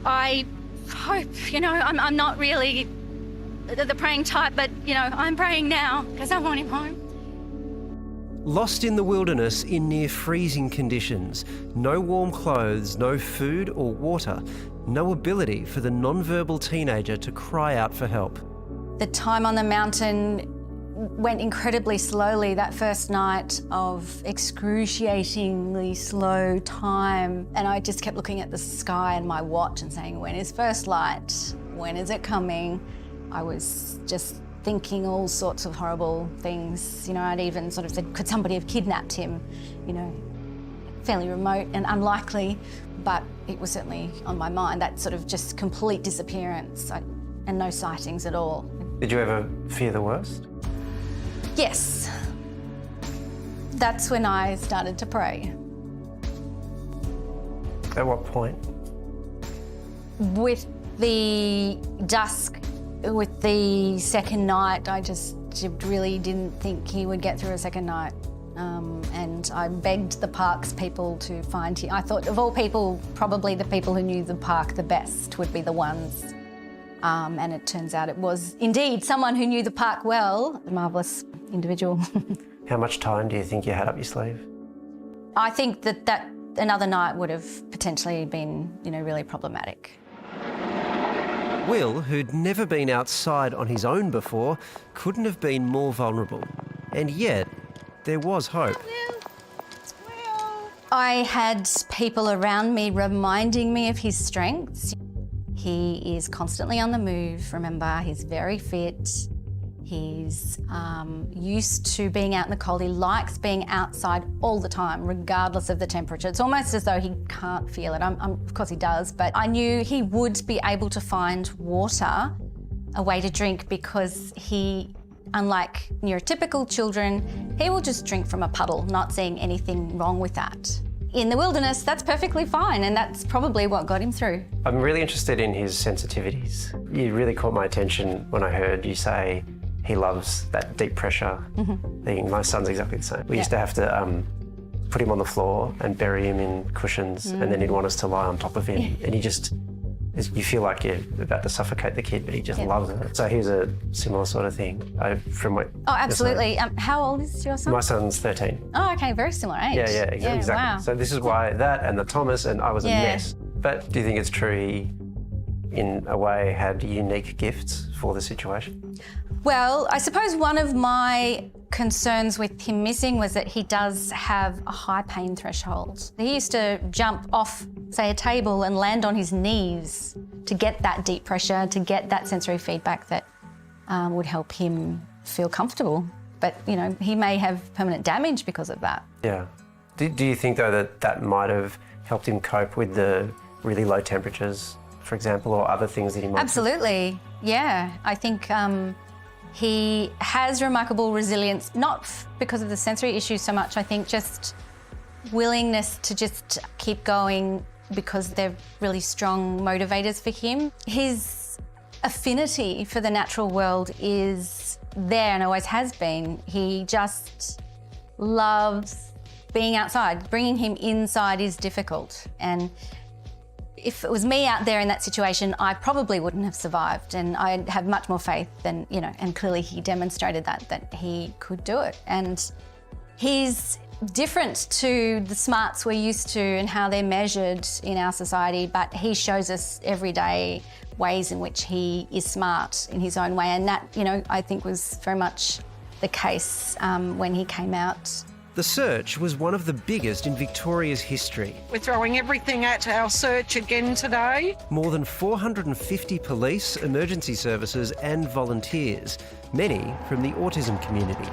I hope, I'm not really the praying type, but, I'm praying now because I want him home. Lost in the wilderness in near freezing conditions, no warm clothes, no food or water, no ability for the non-verbal teenager to cry out for help. The time on the mountain went incredibly slowly. That first night of excruciatingly slow time, and I just kept looking at the sky and my watch and saying, when is first light? When is it coming? I was just thinking all sorts of horrible things. I'd even sort of said, could somebody have kidnapped him? Fairly remote and unlikely, but it was certainly on my mind, that sort of just complete disappearance and no sightings at all. Did you ever fear the worst? Yes. That's when I started to pray. At what point? With the dusk, with the second night, I just really didn't think he would get through a second night. And I begged the park's people to find him. I thought, of all people, probably the people who knew the park the best would be the ones. And it turns out it was indeed someone who knew the park well, a marvellous individual. How much time do you think you had up your sleeve? I think that another night would have potentially been, really problematic. Will, who'd never been outside on his own before, couldn't have been more vulnerable. And yet, there was hope. I had people around me reminding me of his strengths. He is constantly on the move, remember, he's very fit. He's used to being out in the cold. He likes being outside all the time, regardless of the temperature. It's almost as though he can't feel it. Of course he does, but I knew he would be able to find water, a way to drink, because he, unlike neurotypical children, he will just drink from a puddle, not seeing anything wrong with that. In the wilderness, that's perfectly fine, and that's probably what got him through. I'm really interested in his sensitivities. You really caught my attention when I heard you say he loves that deep pressure thing. My son's exactly the same. We used to have to put him on the floor and bury him in cushions, and then he'd want us to lie on top of him. And you feel like you're about to suffocate the kid, but he just loves it. So he was a similar sort of thing. Absolutely. How old is your son? My son's 13. Oh, okay, very similar age. Yeah, exactly. Wow. So this is why that and the Thomas, and I was a mess. But do you think it's true he, in a way, had unique gifts for the situation? Well, I suppose one of my concerns with him missing was that he does have a high pain threshold. He used to jump off, say, a table and land on his knees to get that deep pressure, to get that sensory feedback that would help him feel comfortable. But, he may have permanent damage because of that. Yeah. Do you think, though, that might have helped him cope with the really low temperatures, for example, or other things that he might... Absolutely, yeah. I think he has remarkable resilience, not because of the sensory issues so much, I think just willingness to just keep going because they're really strong motivators for him. His affinity for the natural world is there and always has been. He just loves being outside. Bringing him inside is difficult. And if it was me out there in that situation, I probably wouldn't have survived, and I'd have much more faith than, and clearly he demonstrated that he could do it. And he's different to the smarts we're used to and how they're measured in our society, but he shows us every day ways in which he is smart in his own way, and that, I think was very much the case when he came out. The search was one of the biggest in Victoria's history. We're throwing everything at our search again today. More than 450 police, emergency services and volunteers, many from the autism community.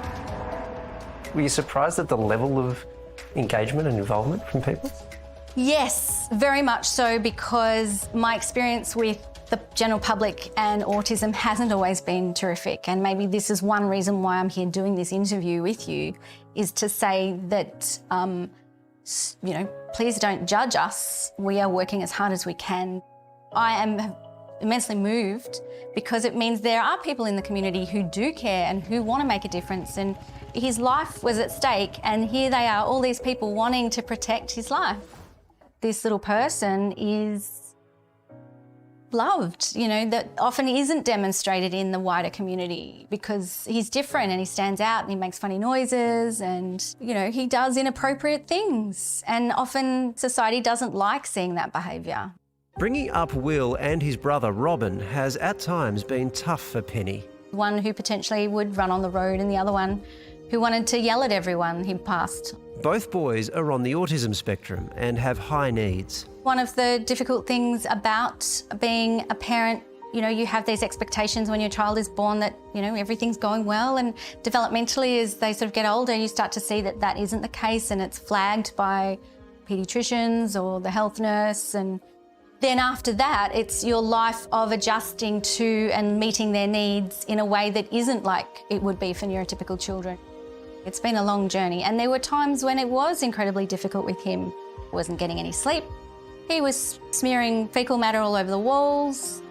Were you surprised at the level of engagement and involvement from people? Yes, very much so, because my experience with the general public and autism hasn't always been terrific, and maybe this is one reason why I'm here doing this interview with you, is to say that, please don't judge us. We are working as hard as we can. I am immensely moved because it means there are people in the community who do care and who want to make a difference, and his life was at stake, and here they are, all these people wanting to protect his life. This little person is loved, you know, that often isn't demonstrated in the wider community because he's different and he stands out and he makes funny noises and, you know, he does inappropriate things. And often society doesn't like seeing that behaviour. Bringing up Will and his brother Robin has at times been tough for Penny. One who potentially would run on the road and the other one who wanted to yell at everyone he passed. Both boys are on the autism spectrum and have high needs. One of the difficult things about being a parent, you know, you have these expectations when your child is born that, you know, everything's going well, and developmentally as they sort of get older, you start to see that that isn't the case and it's flagged by paediatricians or the health nurse. And then after that, it's your life of adjusting to and meeting their needs in a way that isn't like it would be for neurotypical children. It's been a long journey, and there were times when it was incredibly difficult with him. He wasn't getting any sleep. He was smearing fecal matter all over the walls.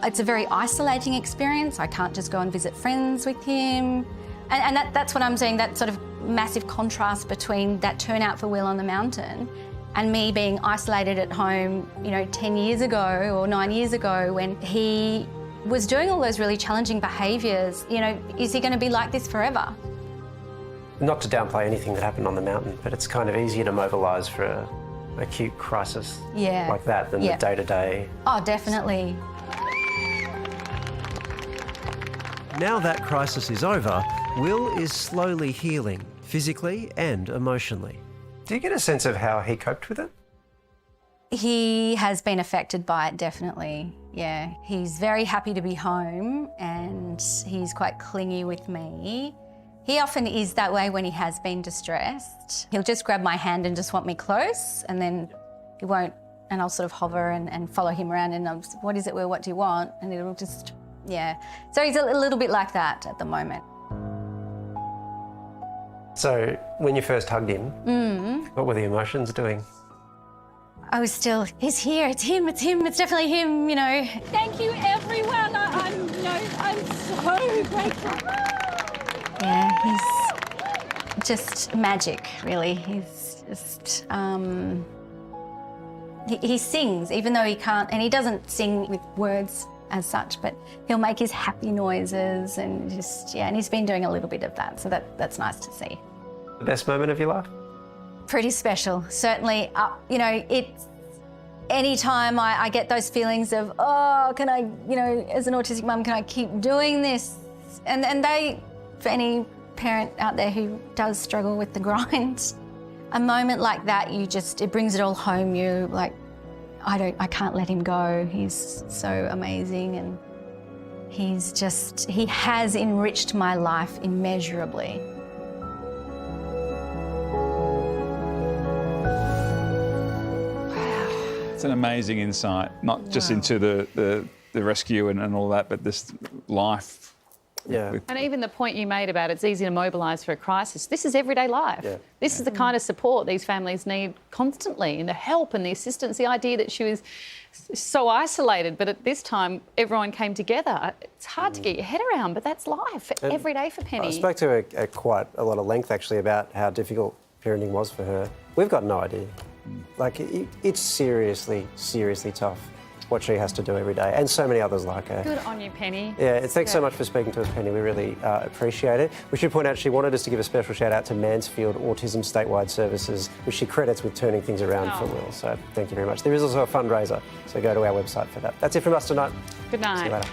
It's a very isolating experience. I can't just go and visit friends with him. And that's what I'm saying, that sort of massive contrast between that turnout for Will on the mountain and me being isolated at home, you know, 10 years ago or 9 years ago when he was doing all those really challenging behaviours. You know, is he going to be like this forever? Not to downplay anything that happened on the mountain, but it's kind of easier to mobilise for an acute crisis like that than the day-to-day. Oh, definitely. Now that crisis is over, Will is slowly healing, physically and emotionally. Do you get a sense of how he coped with it? He has been affected by it, definitely, yeah. He's very happy to be home and he's quite clingy with me. He often is that way when he has been distressed. He'll just grab my hand and just want me close, and then he won't, and I'll sort of hover and follow him around and I'm just, what is it, Will, what do you want? And it'll just, yeah. So he's a little bit like that at the moment. So when you first hugged him, what were the emotions doing? I was still, he's here, it's him, it's definitely him, you know. Thank you, everyone. I'm so grateful. Yeah, he's just magic, really. He's just, he sings, even though he can't, and he doesn't sing with words as such, but he'll make his happy noises and just, yeah, and he's been doing a little bit of that, so that's nice to see. The best moment of your life? Pretty special, certainly. You know, it's any time I get those feelings of, oh, can I, you know, as an autistic mum, can I keep doing this? And they, for any parent out there who does struggle with the grind, a moment like that, it brings it all home. You like, I can't let him go. He's so amazing, and he has enriched my life immeasurably. It's an amazing insight, not just into the rescue and all that, but this life. Yeah. And even the point you made about it's easy to mobilise for a crisis, this is everyday life. Yeah. This is the kind of support these families need constantly, and the help and the assistance, the idea that she was so isolated, but at this time everyone came together. It's hard to get your head around, but that's life every day for Penny. I spoke to her at quite a lot of length actually about how difficult parenting was for her. We've got no idea. Like, it's seriously, seriously tough what she has to do every day, and so many others like her. Good on you, Penny. Yeah, thanks so much for speaking to us, Penny. We really appreciate it. We should point out she wanted us to give a special shout out to Mansfield Autism Statewide Services, which she credits with turning things around for Will. So thank you very much. There is also a fundraiser, so go to our website for that. That's it from us tonight. Good night. See you later.